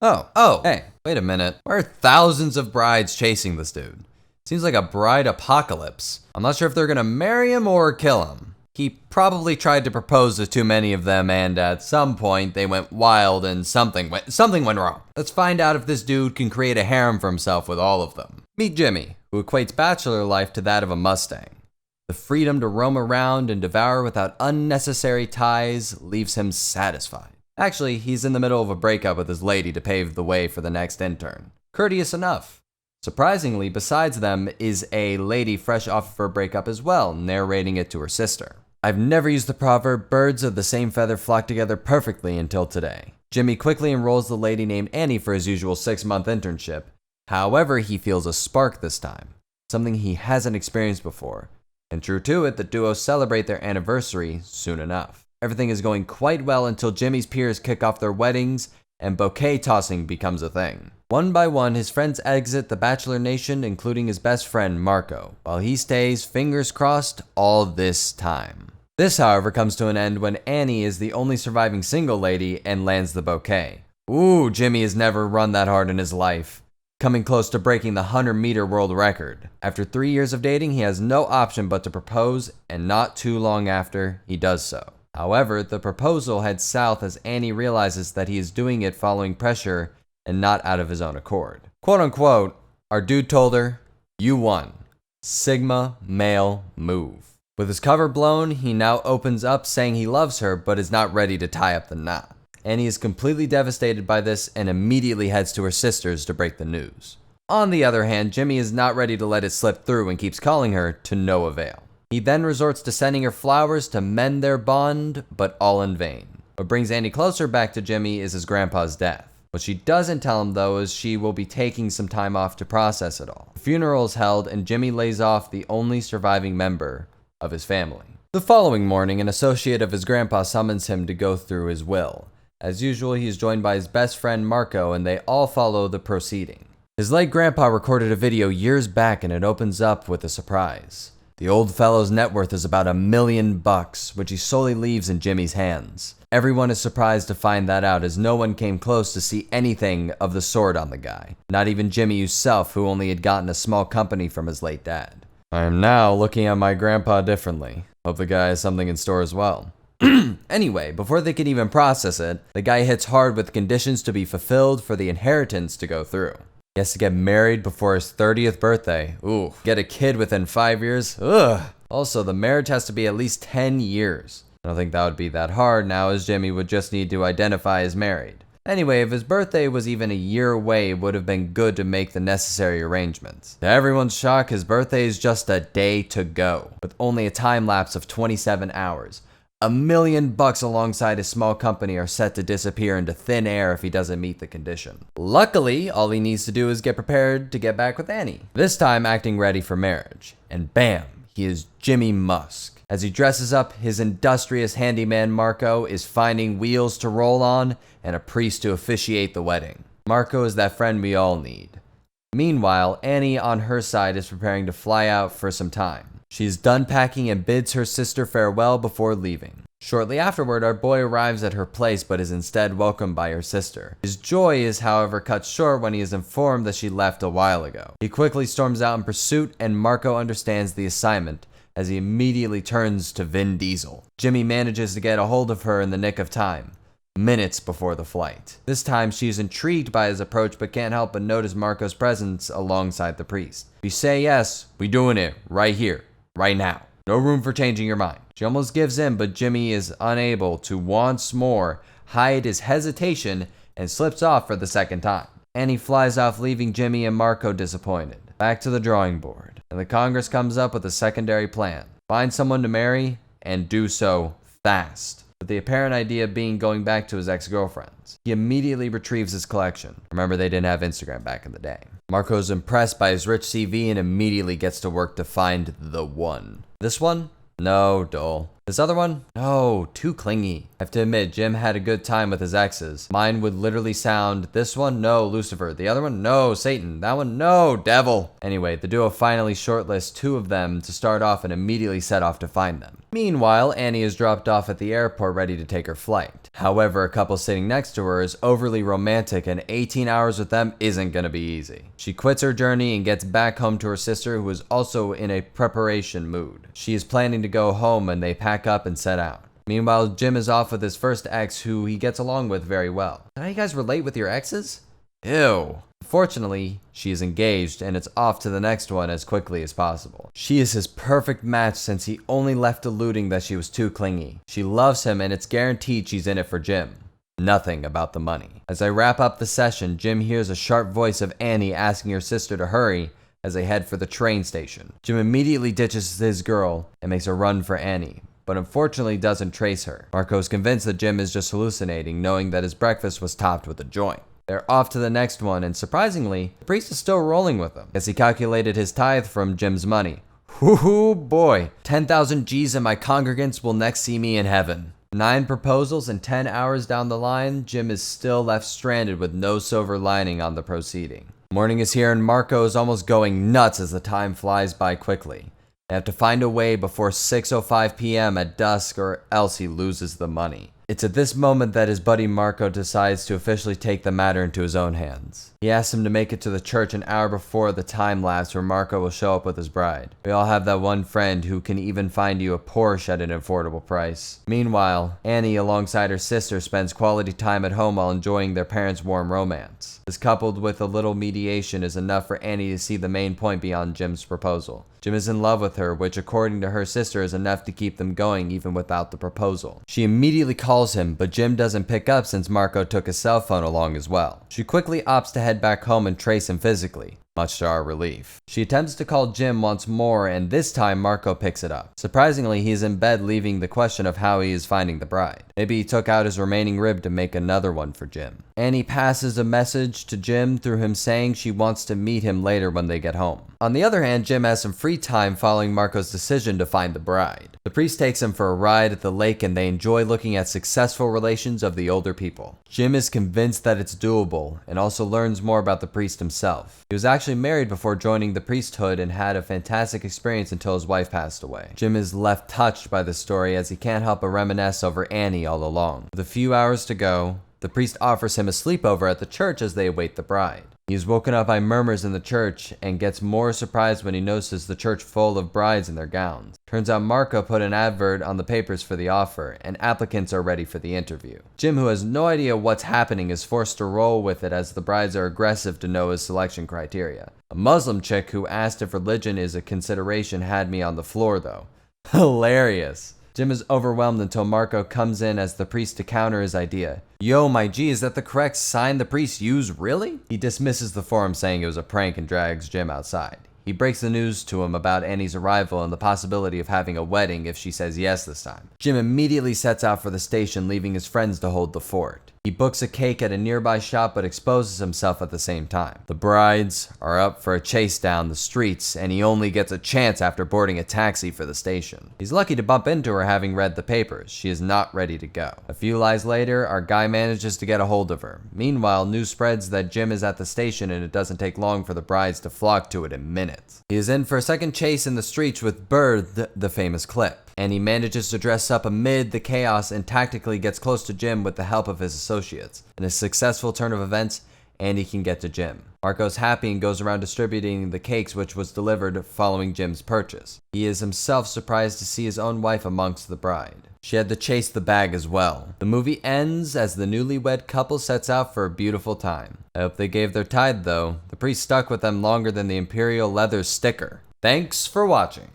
Hey, wait a minute. Why are thousands of brides chasing this dude? Seems like a bride apocalypse. I'm not sure if they're gonna marry him or kill him. He probably tried to propose to too many of them, and at some point they went wild and something went wrong. Let's find out if this dude can create a harem for himself with all of them. Meet Jimmy, who equates bachelor life to that of a Mustang. The freedom to roam around and devour without unnecessary ties leaves him satisfied. Actually, he's in the middle of a breakup with his lady to pave the way for the next intern. Courteous enough. Surprisingly, besides them is a lady fresh off of her breakup as well, narrating it to her sister. I've never used the proverb, birds of the same feather flock together perfectly until today. Jimmy quickly enrolls the lady named Annie for his usual 6-month internship. However, he feels a spark this time, something he hasn't experienced before. And true to it, the duo celebrate their anniversary soon enough. Everything is going quite well until Jimmy's peers kick off their weddings and bouquet tossing becomes a thing. One by one, his friends exit the Bachelor Nation, including his best friend, Marco, while he stays, fingers crossed, all this time. This, however, comes to an end when Annie is the only surviving single lady and lands the bouquet. Ooh, Jimmy has never run that hard in his life, coming close to breaking the 100-meter world record. After 3 years of dating, he has no option but to propose, and not too long after, he does so. However, the proposal heads south as Annie realizes that he is doing it following pressure and not out of his own accord. Quote unquote, our dude told her, "You won. Sigma male move." With his cover blown, he now opens up saying he loves her but is not ready to tie up the knot. Annie is completely devastated by this and immediately heads to her sister's to break the news. On the other hand, Jimmy is not ready to let it slip through and keeps calling her to no avail. He then resorts to sending her flowers to mend their bond, but all in vain. What brings Annie closer back to Jimmy is his grandpa's death. What she doesn't tell him, though, is she will be taking some time off to process it all. The funeral is held, and Jimmy lays off the only surviving member of his family. The following morning, an associate of his grandpa summons him to go through his will. As usual, he is joined by his best friend Marco, and they all follow the proceeding. His late grandpa recorded a video years back, and it opens up with a surprise. The old fellow's net worth is about $1 million, which he solely leaves in Jimmy's hands. Everyone is surprised to find that out, as no one came close to see anything of the sort on the guy. Not even Jimmy himself, who only had gotten a small company from his late dad. I am now looking at my grandpa differently. Hope the guy has something in store as well. Anyway, before they can even process it, the guy hits hard with conditions to be fulfilled for the inheritance to go through. He has to get married before his 30th birthday. Ooh. Get a kid within 5 years. Ugh. Also, the marriage has to be at least 10 years. I don't think that would be that hard now, as Jimmy would just need to identify as married. Anyway, if his birthday was even a year away, it would have been good to make the necessary arrangements. To everyone's shock, his birthday is just a day to go, with only a time lapse of 27 hours. $1 million alongside his small company are set to disappear into thin air if he doesn't meet the condition. Luckily, all he needs to do is get prepared to get back with Annie, this time acting ready for marriage. And bam, he is Jimmy Musk. As he dresses up, his industrious handyman Marco is finding wheels to roll on and a priest to officiate the wedding. Marco is that friend we all need. Meanwhile, Annie on her side is preparing to fly out for some time. She's done packing and bids her sister farewell before leaving. Shortly afterward, our boy arrives at her place but is instead welcomed by her sister. His joy is, however, cut short when he is informed that she left a while ago. He quickly storms out in pursuit, and Marco understands the assignment as he immediately turns to Vin Diesel. Jimmy manages to get a hold of her in the nick of time, minutes before the flight. This time, she's intrigued by his approach but can't help but notice Marco's presence alongside the priest. If you say yes, we doing it right here, right now. No room for changing your mind. She almost gives in, but Jimmy is unable to once more hide his hesitation and slips off for the second time. Annie flies off, leaving Jimmy and Marco disappointed. Back to the drawing board, and the Congress comes up with a secondary plan. Find someone to marry, and do so fast. With the apparent idea being going back to his ex-girlfriends. He immediately retrieves his collection. Remember, they didn't have Instagram back in the day. Marco is impressed by his rich CV and immediately gets to work to find the one. This one? No, dull. This other one? No, too clingy. I have to admit, Jim had a good time with his exes. Mine would literally sound, this one, no, Lucifer. The other one, no, Satan. That one, no, devil. Anyway, the duo finally shortlists 2 of them to start off and immediately set off to find them. Meanwhile, Annie is dropped off at the airport ready to take her flight. However, a couple sitting next to her is overly romantic and 18 hours with them isn't gonna be easy. She quits her journey and gets back home to her sister, who is also in a preparation mood. She is planning to go home and they pack up and set out. Meanwhile, Jim is off with his first ex, who he gets along with very well. How you guys relate with your exes? Ew. Fortunately, she is engaged and it's off to the next one as quickly as possible. She is his perfect match since he only left alluding that she was too clingy. She loves him and it's guaranteed she's in it for Jim. Nothing about the money. As I wrap up the session, Jim hears a sharp voice of Annie asking her sister to hurry as they head for the train station. Jim immediately ditches his girl and makes a run for Annie, but unfortunately doesn't trace her. Marco is convinced that Jim is just hallucinating, knowing that his breakfast was topped with a joint. They're off to the next one, and surprisingly, the priest is still rolling with them, as he calculated his tithe from Jim's money. Whoo boy, 10,000 G's and my congregants will next see me in heaven. 9 proposals and 10 hours down the line, Jim is still left stranded with no silver lining on the proceeding. Morning is here and Marco is almost going nuts as the time flies by quickly. They have to find a way before 6:05 p.m. at dusk or else he loses the money. It's at this moment that his buddy Marco decides to officially take the matter into his own hands. He asks him to make it to the church an hour before the time lapse where Marco will show up with his bride. We all have that one friend who can even find you a Porsche at an affordable price. Meanwhile, Annie alongside her sister spends quality time at home while enjoying their parents' warm romance. This coupled with a little mediation is enough for Annie to see the main point beyond Jim's proposal. Jim is in love with her, which according to her sister is enough to keep them going even without the proposal. She immediately calls him, but Jim doesn't pick up since Marco took his cell phone along as well. She quickly opts to head back home and trace him physically, much to our relief. She attempts to call Jim once more, and this time Marco picks it up. Surprisingly, he is in bed, leaving the question of how he is finding the bride. Maybe he took out his remaining rib to make another one for Jim. Annie passes a message to Jim through him saying she wants to meet him later when they get home. On the other hand, Jim has some free time following Marco's decision to find the bride. The priest takes him for a ride at the lake and they enjoy looking at successful relations of the older people. Jim is convinced that it's doable and also learns more about the priest himself. He was actually married before joining the priesthood and had a fantastic experience until his wife passed away. Jim is left touched by the story as he can't help but reminisce over Annie all along. With a few hours to go, the priest offers him a sleepover at the church as they await the bride. He is woken up by murmurs in the church and gets more surprised when he notices the church full of brides in their gowns. Turns out Marco put an advert on the papers for the offer, and applicants are ready for the interview. Jim, who has no idea what's happening, is forced to roll with it as the brides are aggressive to know his selection criteria. A Muslim chick who asked if religion is a consideration had me on the floor though. Hilarious. Jim is overwhelmed until Marco comes in as the priest to counter his idea. Yo, my G, is that the correct sign the priest used, really? He dismisses the forum saying it was a prank and drags Jim outside. He breaks the news to him about Annie's arrival and the possibility of having a wedding if she says yes this time. Jim immediately sets out for the station, leaving his friends to hold the fort. He books a cake at a nearby shop but exposes himself at the same time. The brides are up for a chase down the streets and he only gets a chance after boarding a taxi for the station. He's lucky to bump into her having read the papers. She is not ready to go. A few lies later, our guy manages to get a hold of her. Meanwhile, news spreads that Jim is at the station and it doesn't take long for the brides to flock to it in minutes. He is in for a second chase in the streets with Bird, the famous clip. And he manages to dress up amid the chaos and tactically gets close to Jim with the help of his associates. In a successful turn of events, Andy can get to Jim. Marco's happy and goes around distributing the cakes which was delivered following Jim's purchase. He is himself surprised to see his own wife amongst the bride. She had to chase the bag as well. The movie ends as the newlywed couple sets out for a beautiful time. I hope they gave their tithe though. The priest stuck with them longer than the imperial leather sticker. Thanks for watching.